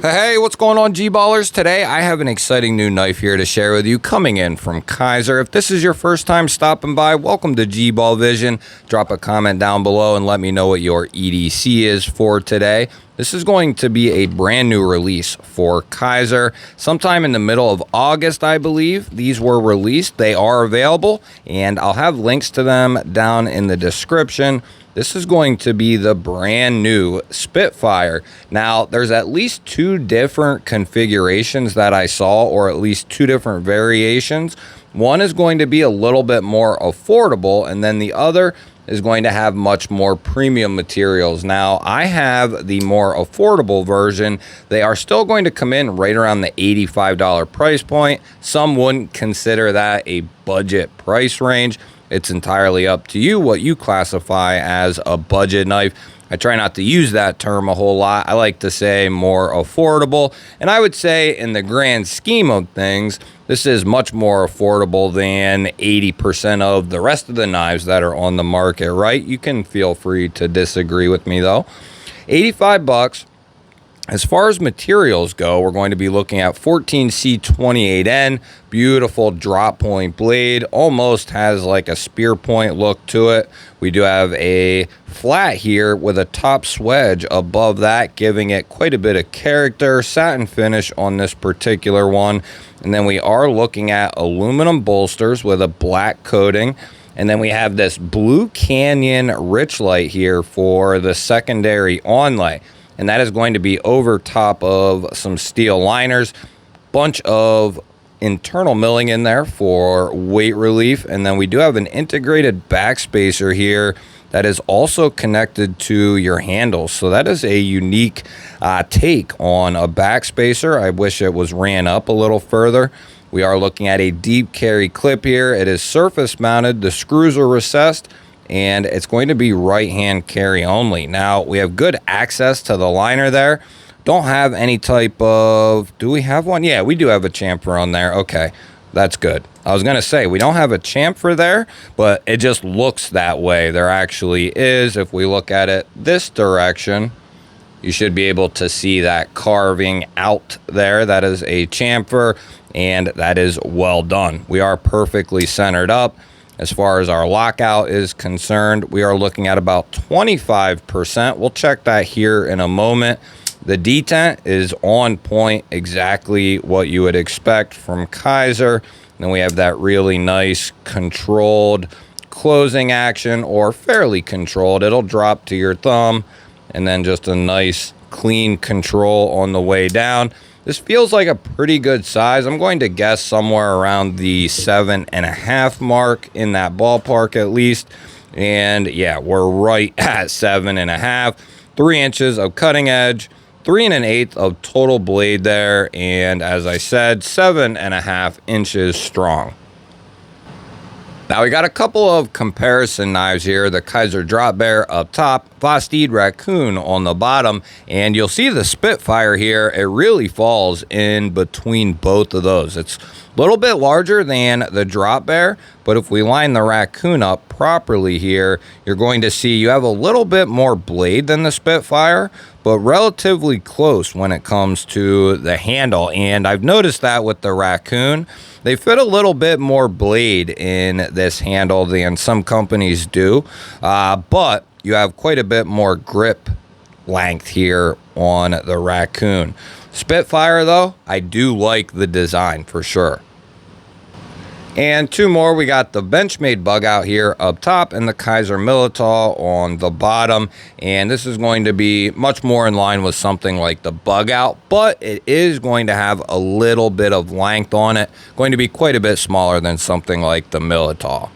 Hey, what's going on, G-Ballers? Today, I have an exciting new knife here to share with you, coming in from Kizer. If this is your first time stopping by, welcome to G-Ball Vision. Drop a comment down below and let me know what your EDC is for today. This is going to be a brand new release for Kizer. Sometime in the middle of August, I believe, these were released. They are available, and I'll have links to them down in the description. This is going to be the brand new Spitfire. Now, there's at least two different configurations that I saw, or at least two different variations. One is going to be a little bit more affordable, and then the other is going to have much more premium materials. Now, I have the more affordable version. They are still going to come in right around the $85 price point. Some wouldn't consider that a budget price range. It's entirely up to you what you classify as a budget knife. I try not to use that term a whole lot. I like to say more affordable. And I would say in the grand scheme of things, this is much more affordable than 80% of the rest of the knives that are on the market, right? You can feel free to disagree with me though. 85 bucks. As far as materials go, we're going to be looking at 14C28N, beautiful drop point blade, almost has like a spear point look to it. We do have a flat here with a top swedge above that, giving it quite a bit of character, satin finish on this particular one. And then we are looking at aluminum bolsters with a black coating. And then we have this Blue Canyon Richlight here for the secondary onlay. And that is going to be over top of some steel liners, bunch of internal milling in there for weight relief. And then we do have an integrated backspacer here that is also connected to your handles. So that is a unique take on a backspacer. I wish it was ran up a little further. We are looking at a deep carry clip here. It is surface mounted. The screws are recessed, and it's going to be right-hand carry only. Now, we have good access to the liner there. Don't have any type of... Do we have one? Yeah, we do have a chamfer on there. Okay, that's good. I was going to say, we don't have a chamfer there, but it just looks that way. There actually is. If we look at it this direction, you should be able to see that carving out there. That is a chamfer, and that is well done. We are perfectly centered up. As far as our lockout is concerned, we are looking at about 25%. We'll check that here in a moment. The detent is on point, exactly what you would expect from Kizer. Then we have that really nice controlled closing action, or fairly controlled. It'll drop to your thumb, and then just a nice clean control on the way down. This feels like a pretty good size. I'm going to guess somewhere around the 7.5 mark, in that ballpark at least. And yeah, we're right at 7.5. 3 inches of cutting edge, 3 1/8 of total blade there. And as I said, 7.5 inches strong. Now we got a couple of comparison knives here. The Kizer Drop Bear up top, Vastid Raccoon on the bottom, and you'll see the Spitfire here. It really falls in between both of those. It's a little bit larger than the Drop Bear, but if we line the Raccoon up properly here, you're going to see you have a little bit more blade than the Spitfire, but relatively close when it comes to the handle. And I've noticed that with the Raccoon, they fit a little bit more blade in this handle than some companies do, but you have quite a bit more grip length here on the Raccoon. Spitfire, though, I do like the design for sure. And two more, we got the Benchmade bug out here up top and the Kizer Militol on the bottom. And this is going to be much more in line with something like the bug out, but it is going to have a little bit of length on it. Going to be quite a bit smaller than something like the Militol.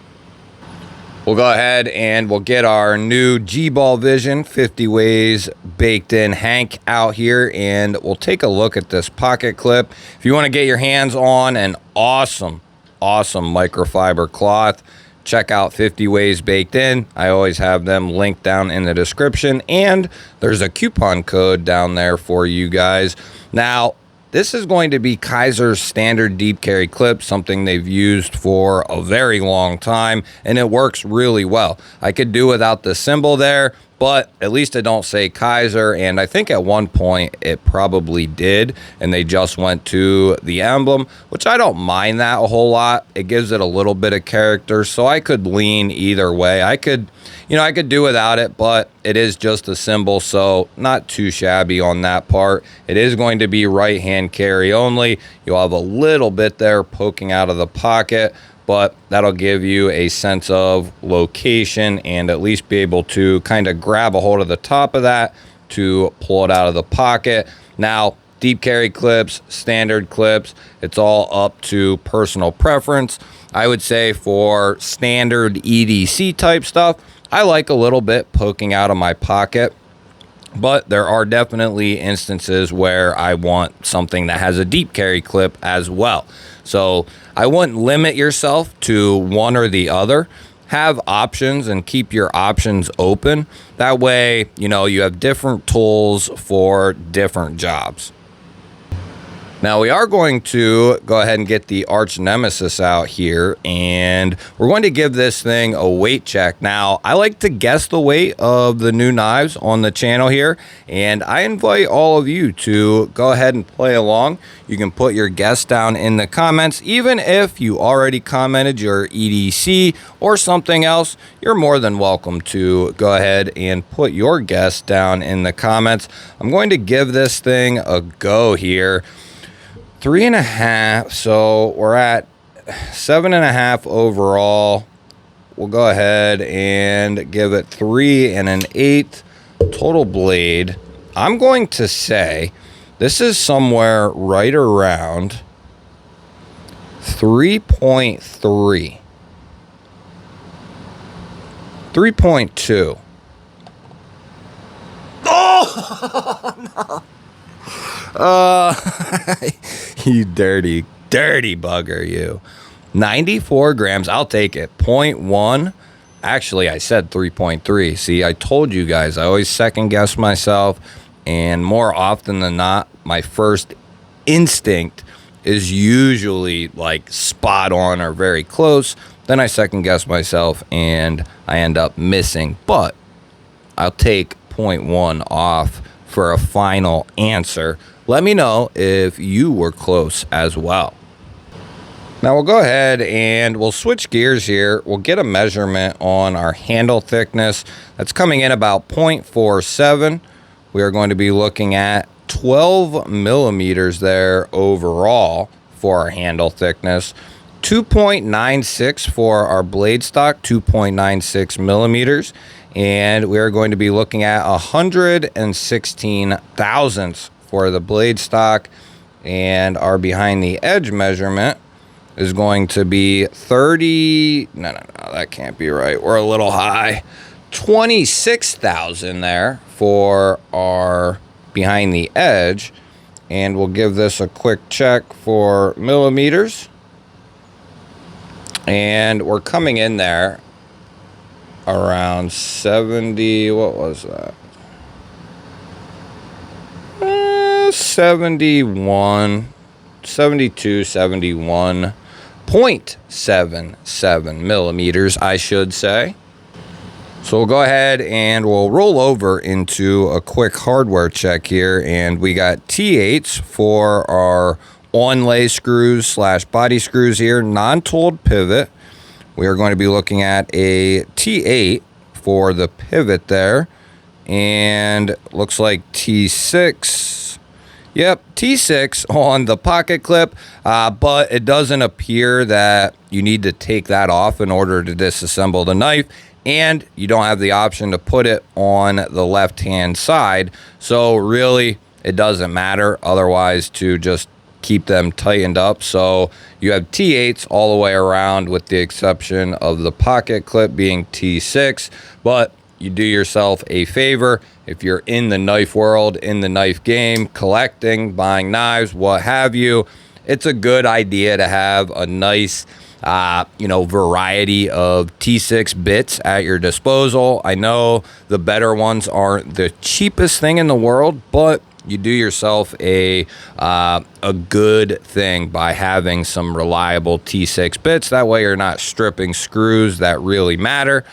We'll go ahead and we'll get our new GBall Vision 50 Ways Baked In Hank out here, and we'll take a look at this pocket clip. If you want to get your hands on an awesome microfiber cloth, check out 50 Ways Baked In. I always have them linked down in the description, and there's a coupon code down there for you guys. Now, this is going to be Kizer's standard deep carry clip, something they've used for a very long time, and it works really well. I could do without the symbol there, but at least it don't say Kizer, and I think at one point it probably did, and they just went to the emblem, which I don't mind that a whole lot. It gives it a little bit of character, so I could lean either way. I could do without it, but it is just a symbol, so not too shabby on that part. It is going to be right hand carry only. You'll have a little bit there poking out of the pocket, but that'll give you a sense of location and at least be able to kind of grab a hold of the top of that to pull it out of the pocket. Now, deep carry clips, standard clips, it's all up to personal preference. I would say for standard EDC type stuff, I like a little bit poking out of my pocket. But there are definitely instances where I want something that has a deep carry clip as well. So I wouldn't limit yourself to one or the other. Have options and keep your options open. That way, you have different tools for different jobs. Now we are going to go ahead and get the arch nemesis out here, and we're going to give this thing a weight check. Now, I like to guess the weight of the new knives on the channel here, and I invite all of you to go ahead and play along. You can put your guess down in the comments. Even if you already commented your EDC or something else, you're more than welcome to go ahead and put your guess down in the comments. I'm going to give this thing a go here. 3.5, so we're at 7.5 overall. We'll go ahead and give it 3 1/8 total blade. I'm going to say this is somewhere right around 3.3, 3.2. Oh no. You dirty bugger, you. 94 grams. I'll take it. 0.1. Actually, I said 3.3. See, I told you guys, I always second guess myself. And more often than not, my first instinct is usually like spot on or very close. Then I second guess myself and I end up missing. But I'll take 0.1 off for a final answer. Let me know if you were close as well. Now we'll go ahead and we'll switch gears here. We'll get a measurement on our handle thickness. That's coming in about 0.47. We are going to be looking at 12 millimeters there overall for our handle thickness. 2.96 for our blade stock, 2.96 millimeters. And we're going to be looking at 116 thousandths for the blade stock. And our behind the edge measurement is going to be 30. No, that can't be right. We're a little high. 26,000 there for our behind the edge. And we'll give this a quick check for millimeters. And we're coming in there around 70, what was that? 71, 72, 71.77 millimeters, I should say. So we'll go ahead and we'll roll over into a quick hardware check here. And we got T8s for our onlay screws / body screws here, non-tooled pivot. We are going to be looking at a T8 for the pivot there. And looks like T6. Yep, T6 on the pocket clip. But it doesn't appear that you need to take that off in order to disassemble the knife. And you don't have the option to put it on the left-hand side. So really, it doesn't matter otherwise to just keep them tightened up. So you have T8s all the way around with the exception of the pocket clip being T6. But you do yourself a favor if you're in the knife world, in the knife game, collecting, buying knives, what have you. It's a good idea to have a nice variety of T6 bits at your disposal. I know the better ones aren't the cheapest thing in the world, but you do yourself a good thing by having some reliable T6 bits. That way you're not stripping screws that really matter.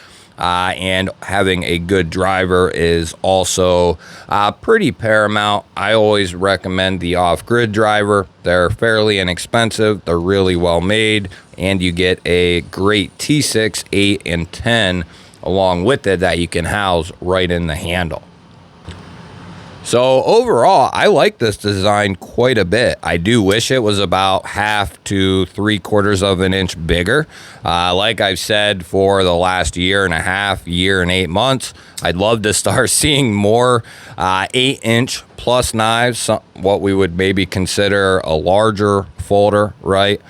and having a good driver is also pretty paramount. I always recommend the off-grid driver. They're fairly inexpensive, they're really well made, and you get a great T6, 8, and 10 along with it that you can house right in the handle. So overall, I like this design quite a bit. I do wish it was about 1/2 to 3/4 of an inch bigger. Like I've said for the last 1.5 years, year and 8 months, I'd love to start seeing more 8-inch plus knives, what we would maybe consider a larger folder, right?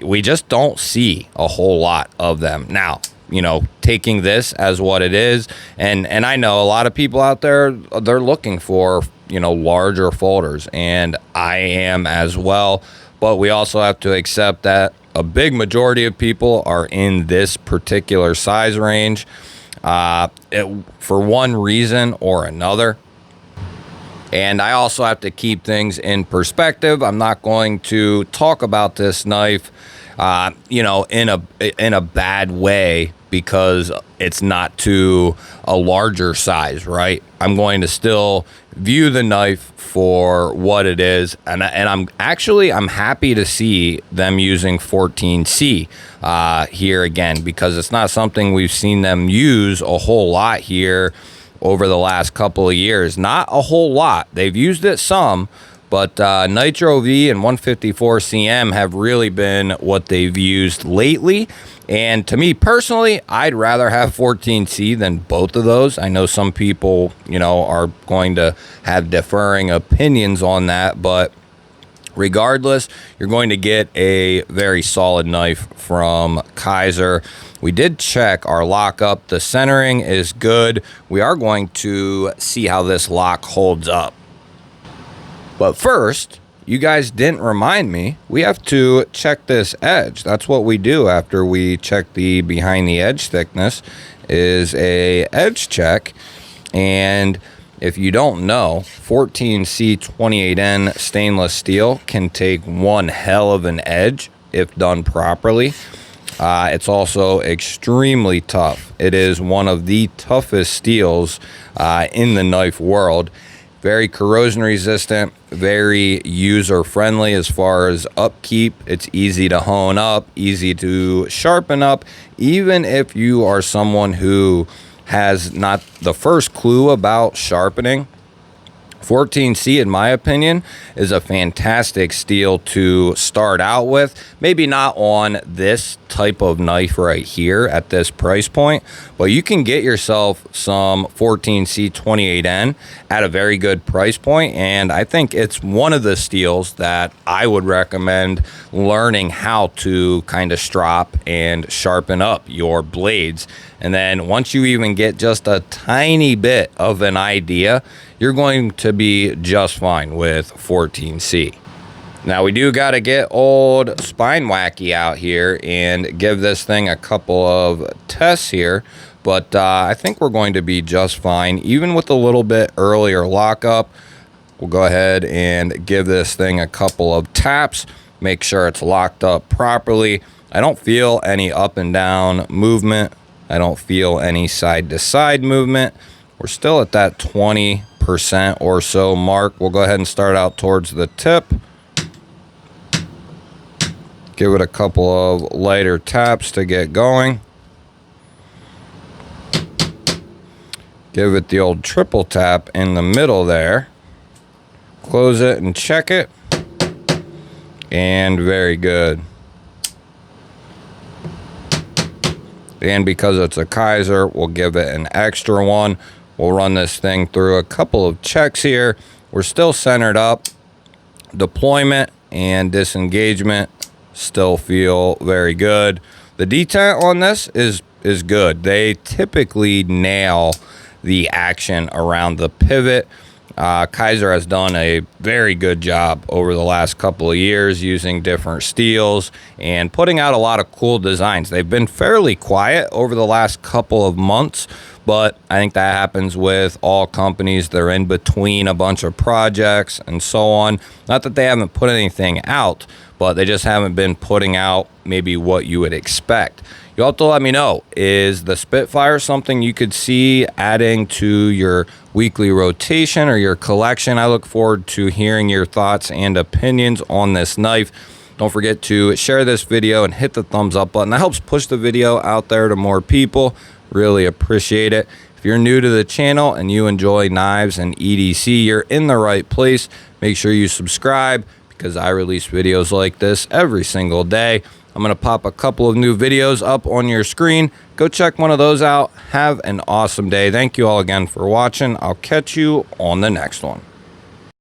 We just don't see a whole lot of them. Now, you know, taking this as what it is, and I know a lot of people out there, they're looking for, you know, larger folders, and I am as well, but we also have to accept that a big majority of people are in this particular size range for one reason or another. And I also have to keep things in perspective. I'm not going to talk about this knife you know, in a bad way because it's not to a larger size, right? I'm going to still view the knife for what it is, and I'm happy to see them using 14C here again, because it's not something we've seen them use a whole lot here over the last couple of years. Not a whole lot. They've used it some, but Nitro V and 154 CM have really been what they've used lately. And to me personally, I'd rather have 14C than both of those. I know some people, you know, are going to have differing opinions on that, but regardless, you're going to get a very solid knife from Kizer. We did check our lockup. The centering is good. We are going to see how this lock holds up. But first, you guys didn't remind me, we have to check this edge. That's what we do after we check the behind the edge thickness, is a edge check. And if you don't know, 14C 28N stainless steel can take one hell of an edge if done properly. It's also extremely tough. It is one of the toughest steels in the knife world. Very corrosion resistant, very user friendly as far as upkeep. It's easy to hone up, easy to sharpen up, even if you are someone who has not the first clue about sharpening. 14C, in my opinion, is a fantastic steel to start out with. Maybe not on this type of knife right here at this price point, but you can get yourself some 14C 28N at a very good price point, and I think it's one of the steels that I would recommend learning how to kind of strop and sharpen up your blades. And then once you even get just a tiny bit of an idea, you're going to be just fine with 14C. Now we do got to get old Spine Wacky out here and give this thing a couple of tests here, but I think we're going to be just fine. Even with a little bit earlier lockup, we'll go ahead and give this thing a couple of taps, make sure it's locked up properly. I don't feel any up and down movement. I don't feel any side to side movement. We're still at that 20% or so mark. We'll go ahead and start out towards the tip. Give it a couple of lighter taps to get going. Give it the old triple tap in the middle there. Close it and check it. And very good. And because it's a Kizer, we'll give it an extra one. We'll run this thing through a couple of checks here. We're still centered up. Deployment and disengagement still feel very good. The detent on this is good. They typically nail the action around the pivot. Kizer has done a very good job over the last couple of years using different steels and putting out a lot of cool designs. They've been fairly quiet over the last couple of months, but I think that happens with all companies. They're in between a bunch of projects and so on. Not that they haven't put anything out, but they just haven't been putting out maybe what you would expect. You have to let me know, is the Spitfire something you could see adding to your weekly rotation or your collection? I look forward to hearing your thoughts and opinions on this knife. Don't forget to share this video and hit the thumbs up button. That helps push the video out there to more people. Really appreciate it. If you're new to the channel and you enjoy knives and EDC, you're in the right place. Make sure you subscribe because I release videos like this every single day. I'm going to pop a couple of new videos up on your screen. Go check one of those out. Have an awesome day. Thank you all again for watching. I'll catch you on the next one.